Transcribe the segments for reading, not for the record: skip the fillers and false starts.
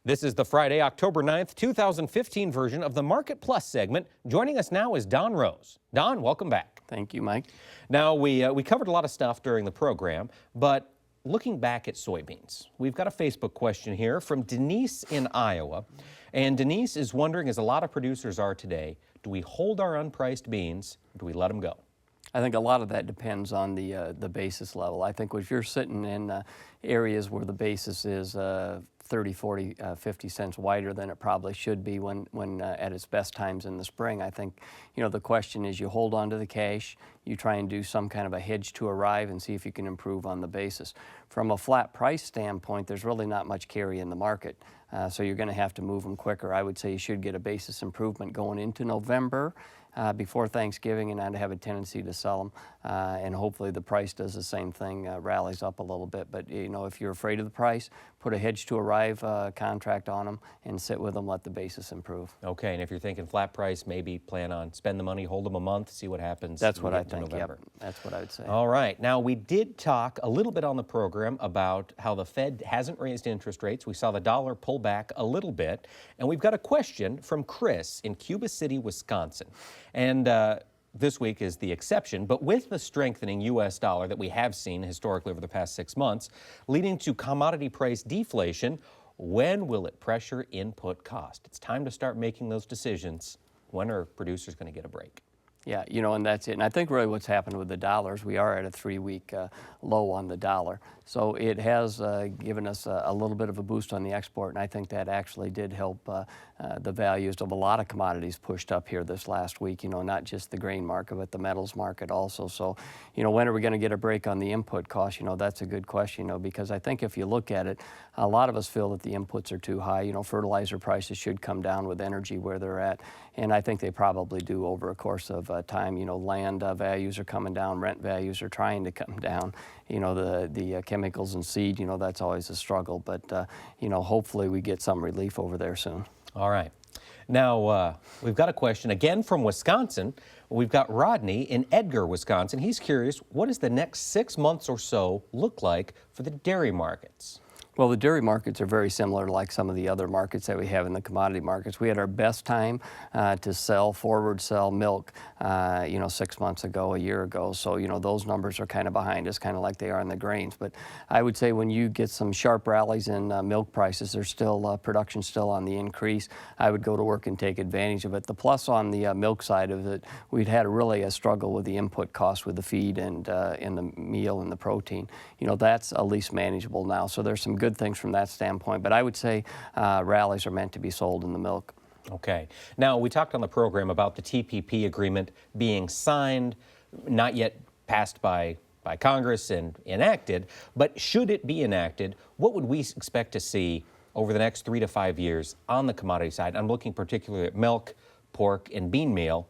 This is the Friday, October 9th, 2015 version of the Market Plus segment. Joining us now is Don Roose. Don, welcome back. Thank you, Mike. Now, we covered a lot of stuff during the program, but looking back at soybeans, we've got a Facebook question here from Denise in Iowa. And Denise is wondering, as a lot of producers are today, do we hold our unpriced beans or do we let them go? I think a lot of that depends on the basis level. I think if you're sitting in areas where the basis is 30, 40, 50 cents wider than it probably should be when at its best times in the spring, I think, the question is you hold on to the cash, you try and do some kind of a hedge to arrive and see if you can improve on the basis. From a flat price standpoint, there's really not much carry in the market, so you're going to have to move them quicker. I would say you should get a basis improvement going into November before Thanksgiving, and I'd have a tendency to sell them, and hopefully the price does the same thing, rallies up a little bit. But if you're afraid of the price, put a hedge to arrive contract on them and sit with them, let the basis improve. Okay, and if you're thinking flat price, maybe plan on spend the money, hold them a month, see what happens. That's what I think. Yep, that's what I would say. All right, now we did talk a little bit on the program about how the Fed hasn't raised interest rates. We saw the dollar pull back a little bit, and we've got a question from Chris in Cuba City, Wisconsin. And this week is the exception, but with the strengthening U.S. dollar that we have seen historically over the past 6 months, leading to commodity price deflation, when will it pressure input cost? It's time to start making those decisions. When are producers going to get a break? Yeah, and that's it. And I think really what's happened with the dollars, we are at a 3-week low on the dollar. So it has given us a little bit of a boost on the export, and I think that actually did help the values of a lot of commodities pushed up here this last week, not just the grain market, but the metals market also. So, when are we going to get a break on the input cost? That's a good question, because I think if you look at it, a lot of us feel that the inputs are too high. Fertilizer prices should come down with energy where they're at, and I think they probably do over a course of time. Land values are coming down, rent values are trying to come down. The chemicals and seed, that's always a struggle, but hopefully we get some relief over there soon. All right. Now, we've got a question again from Wisconsin. We've got Rodney in Edgar, Wisconsin. He's curious, what does the next 6 months or so look like for the dairy markets? Well, the dairy markets are very similar to like some of the other markets that we have in the commodity markets. We had our best time to forward sell milk, 6 months ago, a year ago. So, those numbers are kind of behind us, kind of like they are in the grains. But I would say when you get some sharp rallies in milk prices, there's still production still on the increase. I would go to work and take advantage of it. The plus on the milk side of it, we'd had really a struggle with the input cost with the feed and in the meal and the protein. That's at least manageable now. So there's some good things from that standpoint, but I would say rallies are meant to be sold in the milk. Okay. Now, we talked on the program about the TPP agreement being signed, not yet passed by Congress and enacted, but should it be enacted, what would we expect to see over the next 3 to 5 years on the commodity side? I'm looking particularly at milk, pork, and bean meal.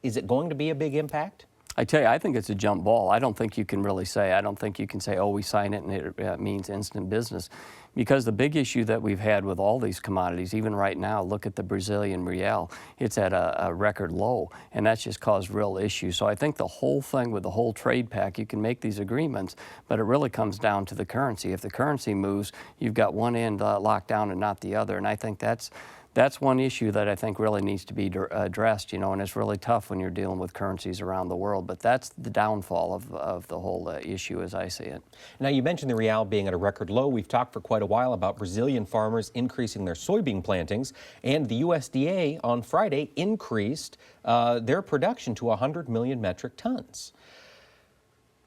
Is it going to be a big impact? I tell you, I think it's a jump ball. I don't think you can really say, oh, we sign it and it means instant business. Because the big issue that we've had with all these commodities, even right now, look at the Brazilian real. It's at a record low, and that's just caused real issues. So I think the whole thing with the whole trade pack, you can make these agreements, but it really comes down to the currency. If the currency moves, you've got one end locked down and not the other, and I think that's one issue that I think really needs to be addressed, and it's really tough when you're dealing with currencies around the world. But that's the downfall of the whole issue as I see it. Now, you mentioned the real being at a record low. We've talked for quite a while about Brazilian farmers increasing their soybean plantings, and the USDA on Friday increased their production to 100 million metric tons.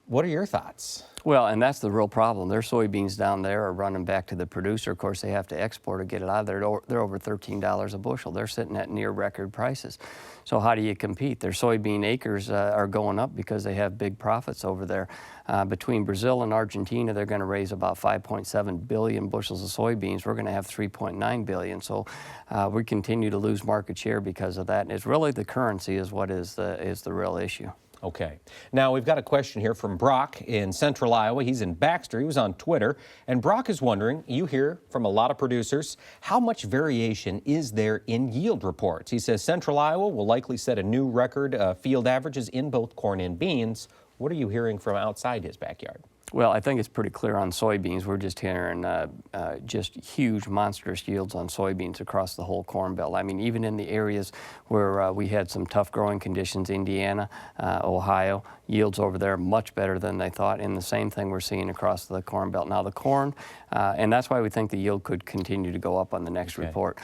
What are your thoughts? Well, and that's the real problem. Their soybeans down there are running back to the producer. Of course, they have to export or get it out of there. They're over $13 a bushel. They're sitting at near record prices. So how do you compete? Their soybean acres are going up because they have big profits over there. Between Brazil and Argentina, they're going to raise about 5.7 billion bushels of soybeans. We're going to have 3.9 billion. So we continue to lose market share because of that. And it's really the currency is what is the real issue. Okay. Now, we've got a question here from Brock in Central Iowa. He's in Baxter. He was on Twitter. And Brock is wondering, you hear from a lot of producers, how much variation is there in yield reports? He says Central Iowa will likely set a new record field averages in both corn and beans. What are you hearing from outside his backyard? Well, I think it's pretty clear on soybeans. We're just hearing just huge, monstrous yields on soybeans across the whole Corn Belt. I mean, even in the areas where we had some tough growing conditions, Indiana, Ohio, yields over there much better than they thought, and the same thing we're seeing across the Corn Belt. Now, the corn, and that's why we think the yield could continue to go up on the next report.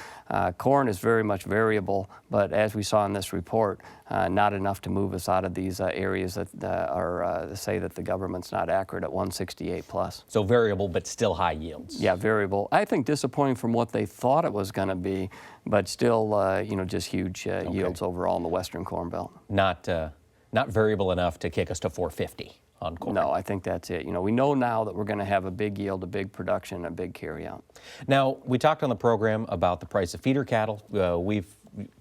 Corn is very much variable, but as we saw in this report, not enough to move us out of these areas that say that the government's not accurate at 168 plus. So variable, but still high yields. Yeah, variable. I think disappointing from what they thought it was going to be, but still, you know, just huge yields overall in the Western Corn Belt. Not variable enough to kick us to 450 on corn. No, I think that's it. You know, we know now that we're going to have a big yield, a big production, a big carryout. Now, we talked on the program about the price of feeder cattle.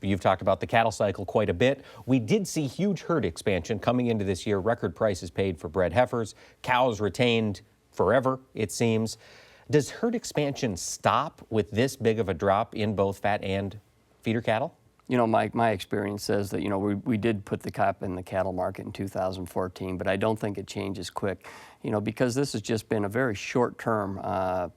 You've talked about the cattle cycle quite a bit. We did see huge herd expansion coming into this year, record prices paid for bred heifers, cows retained forever, it seems. Does herd expansion stop with this big of a drop in both fat and feeder cattle? You know, my experience says that, you know, we did put the cap in the cattle market in 2014, but I don't think it changes quick, you know, because this has just been a very short-term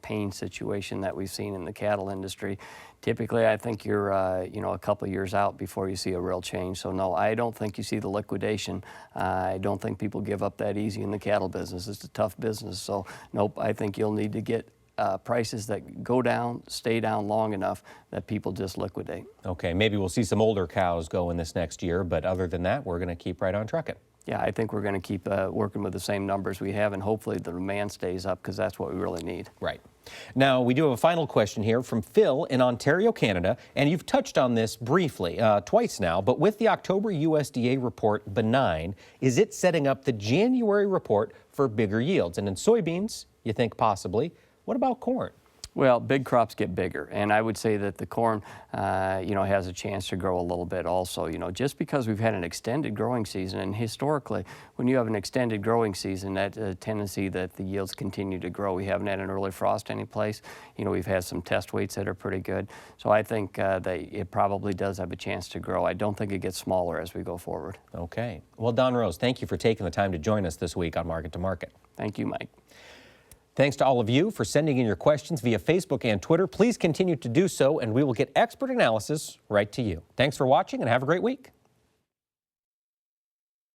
pain situation that we've seen in the cattle industry. Typically, I think you're, you know, a couple of years out before you see a real change. So, no, I don't think you see the liquidation. I don't think people give up that easy in the cattle business. It's a tough business. So, nope, I think you'll need to get prices that go down, stay down long enough that people just liquidate. Okay, maybe we'll see some older cows go in this next year, but other than that, we're going to keep right on trucking. Yeah, I think we're going to keep working with the same numbers we have, and hopefully the demand stays up because that's what we really need. Right. Now, we do have a final question here from Phil in Ontario, Canada, and you've touched on this briefly twice now, but with the October USDA report benign, is it setting up the January report for bigger yields? And in soybeans, you think possibly. What about corn? Well, big crops get bigger, and I would say that the corn, you know, has a chance to grow a little bit also. You know, just because we've had an extended growing season, and historically, when you have an extended growing season, that's a tendency that the yields continue to grow. We haven't had an early frost anyplace. You know, we've had some test weights that are pretty good. So I think that it probably does have a chance to grow. I don't think it gets smaller as we go forward. Okay. Well, Don Roose, thank you for taking the time to join us this week on Market to Market. Thank you, Mike. Thanks to all of you for sending in your questions via Facebook and Twitter. Please continue to do so, and we will get expert analysis right to you. Thanks for watching, and have a great week.